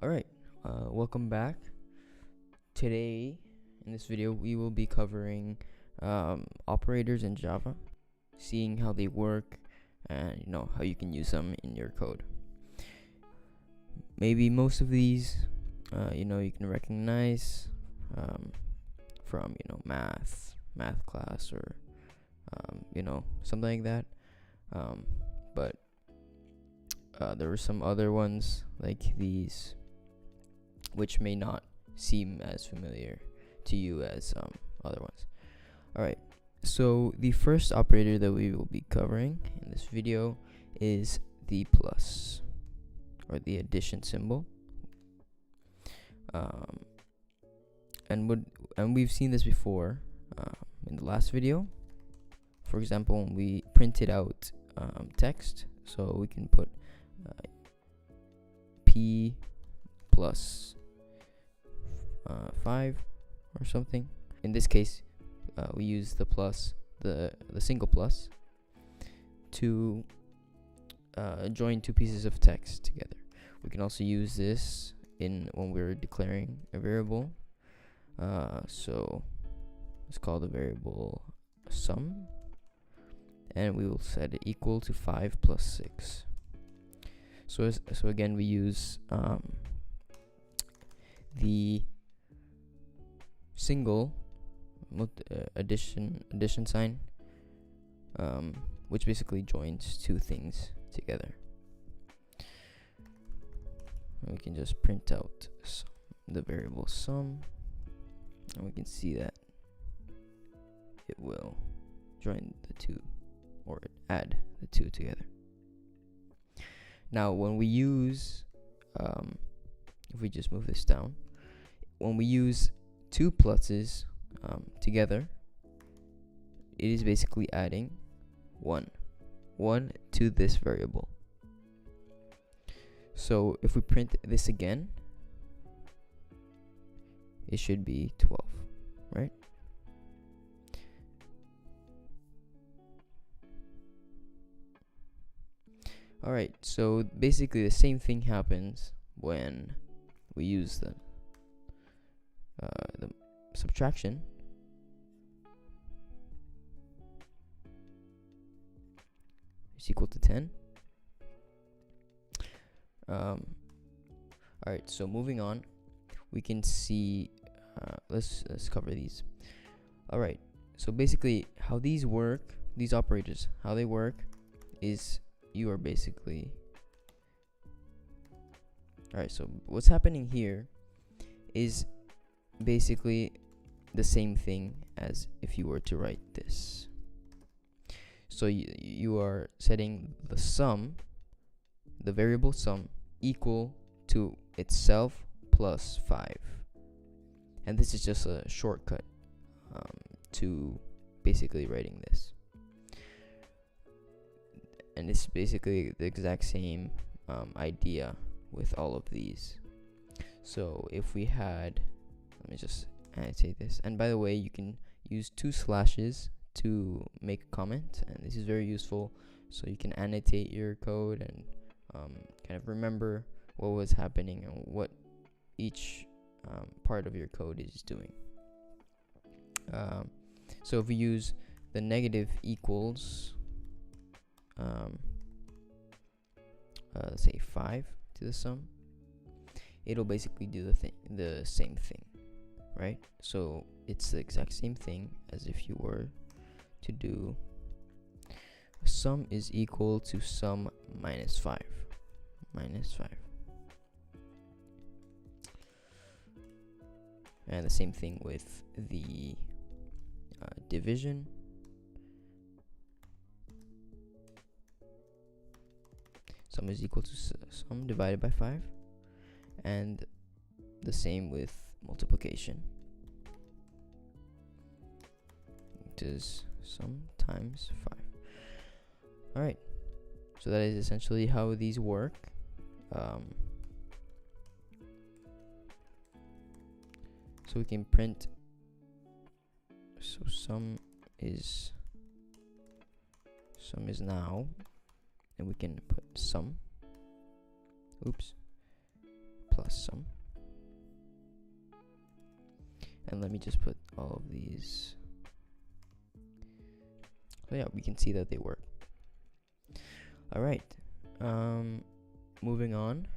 Alright, welcome back. Today, in this video, we will be covering operators in Java, seeing how they work, and how you can use them in your code. Maybe most of these, you can recognize from math class, or something like that. But there were some other ones like these, which may not seem as familiar to you as other ones. Alright, so the first operator that we will be covering in this video is the plus, or the addition symbol. And we've seen this before in the last video. For example, when we printed out text, so we can put p plus 5 or something. In this case, we use the plus, the single plus, to join two pieces of text together. We can also use this when we're declaring a variable. So let's call the variable sum, and we will set it equal to 5 plus 6. So again, we use the single addition sign, which basically joins two things together. And we can just print out the variable sum, and we can see that it will join the two, or add the two together. Now, when we use, if we just move this down, when we use two pluses together, it is basically adding one to this variable. So if we print this again, it should be 12, right? Alright, so basically the same thing happens when we use the subtraction. Is equal to 10. Alright, so moving on, we can see, let's cover these. Alright, so basically how these work, these operators, how they work is you are basically, alright, so what's happening here is basically the same thing as if you were to write this. So you are setting the sum, the variable sum, equal to itself plus 5. And this is just a shortcut to basically writing this. And it's basically the exact same idea with all of these. So if we had, let me just annotate this. And by the way, you can use 2 slashes to make a comment, and this is very useful, so you can annotate your code and kind of remember what was happening and what each part of your code is doing. So if we use the negative equals, let's say 5 to the sum, it'll basically do the same thing, right? So it's the exact same thing as if you were to do sum is equal to sum minus 5. And the same thing with the division. Sum is equal to sum divided by 5. And the same with multiplication. It is sum times 5. Alright, so that is essentially how these work. So we can print, so sum is now, and we can put sum, oops, plus sum. And let me just put all of these. So yeah, we can see that they work. All right. Moving on.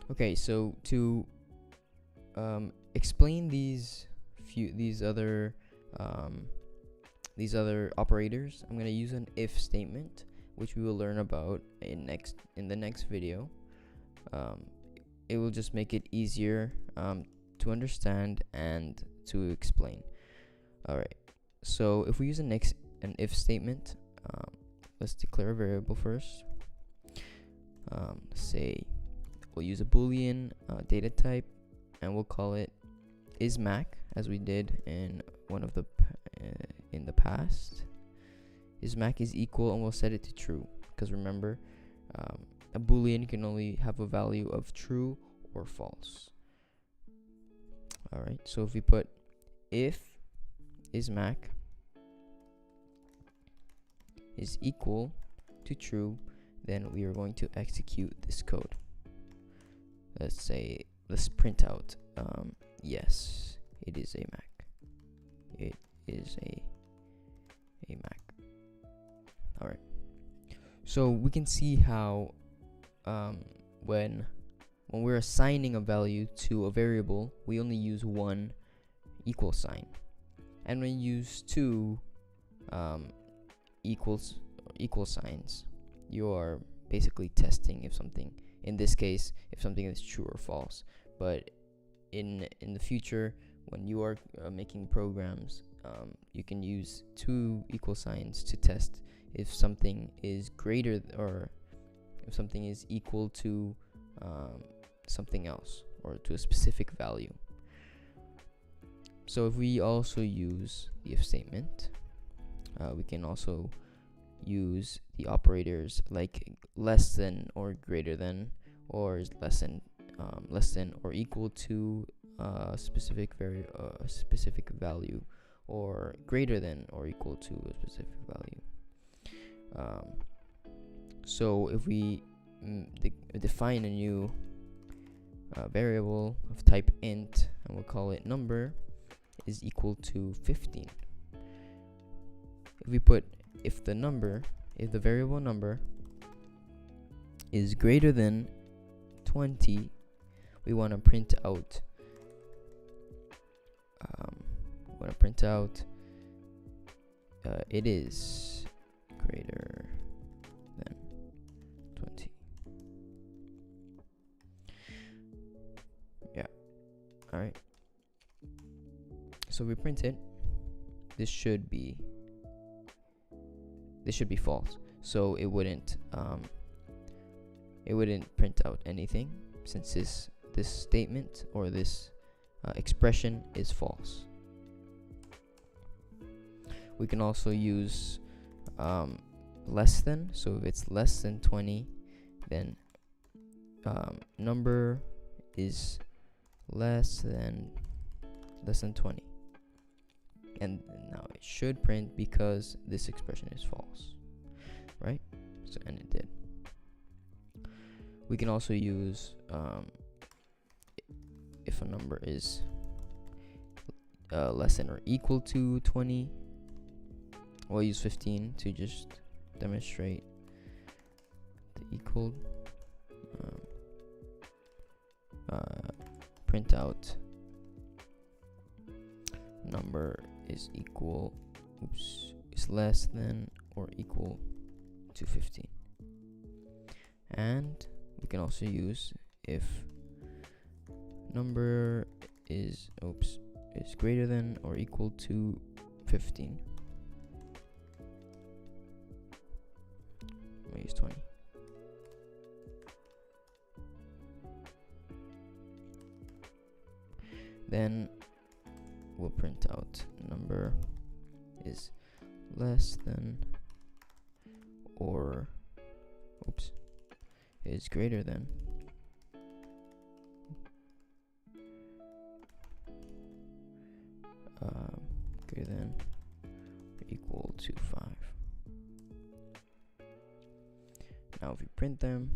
Okay, so to explain these other operators, I'm gonna use an if statement, which we will learn about in the next video. It will just make it easier to understand and to explain. All right. So if we use an if statement, let's declare a variable first. Say we'll use a Boolean data type, and we'll call it isMac, as we did in one of the in the past. IsMac is equal, and we'll set it to true, because remember, a Boolean can only have a value of true or false. All right. So if we put if isMac is equal to true, then we are going to execute this code. Let's print out yes, it is a Mac. It is a Mac. All right. So we can see how when we're assigning a value to a variable, we only use one equal sign, and when you use two equal signs, you are basically testing if something, in this case, if something is true or false. But in the future, when you are making programs, you can use two equal signs to test if something is greater or if something is equal to something else, or to a specific value. So if we also use the if statement, we can also use the operators like less than or greater than, or is less than or equal to a specific value, or greater than or equal to a specific value. So if we define a new variable of type int, and we'll call it number is equal to 15. If we put if the variable number is greater than 20, we want to print out it is greater than 20. Yeah. All right. So we print it. This should be false. So it wouldn't print out anything, since this statement or this expression is false. We can also use less than. So if it's less than 20, then number is less than 20, and now it should print because this expression is false, right? So, and it did. We can also use if a number is less than or equal to 20. We'll use 15 to just demonstrate the equal. Print out number is less than or equal to 15. And we can also use if number is greater than or equal to 15. We'll use 20. Then we'll print out number is less than or is greater than or equal to 5. Now if we print them,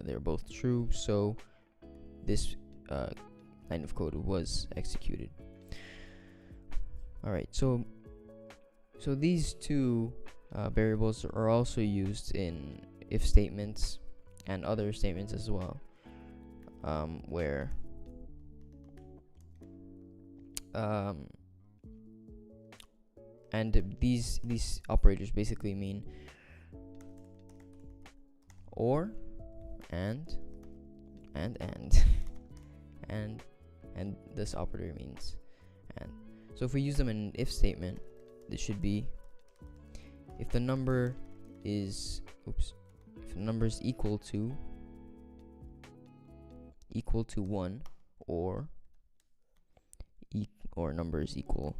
they're both true, so this line of code was executed. Alright, so these two variables are also used in if statements and other statements as well, where and these operators basically mean or, and and this operator means and. So if we use them in an if statement, this should be if the number is equal to 1, or number is equal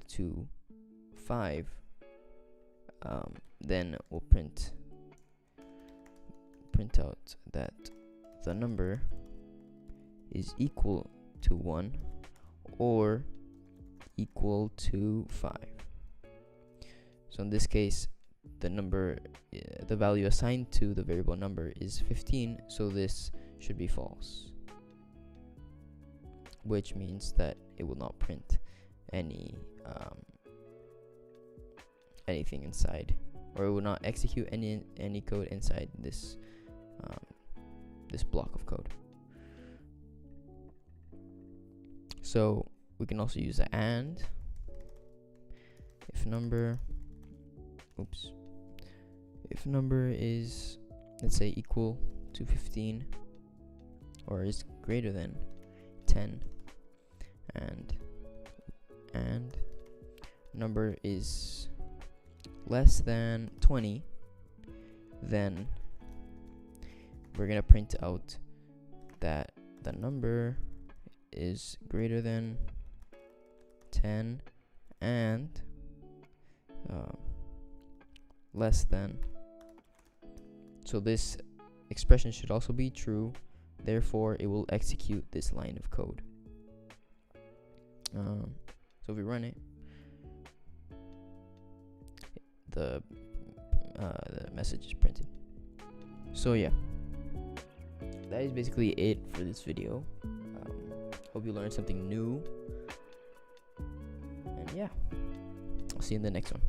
to 5, then we'll print out that the number is equal to 1 or equal to 5. So in this case, the value assigned to the variable number is 15, so this should be false, which means that it will not print anything inside, or it will not execute any code inside this block of code. So we can also use the and. If number is, let's say, equal to 15 or is greater than 10, and number is less than 20, then we're gonna print out that the number is greater than 10 and less than. So this expression should also be true, therefore it will execute this line of code. So if we run it, the message is printed. So yeah, that is basically it for this video. Hope you learned something new, and yeah, I'll see you in the next one.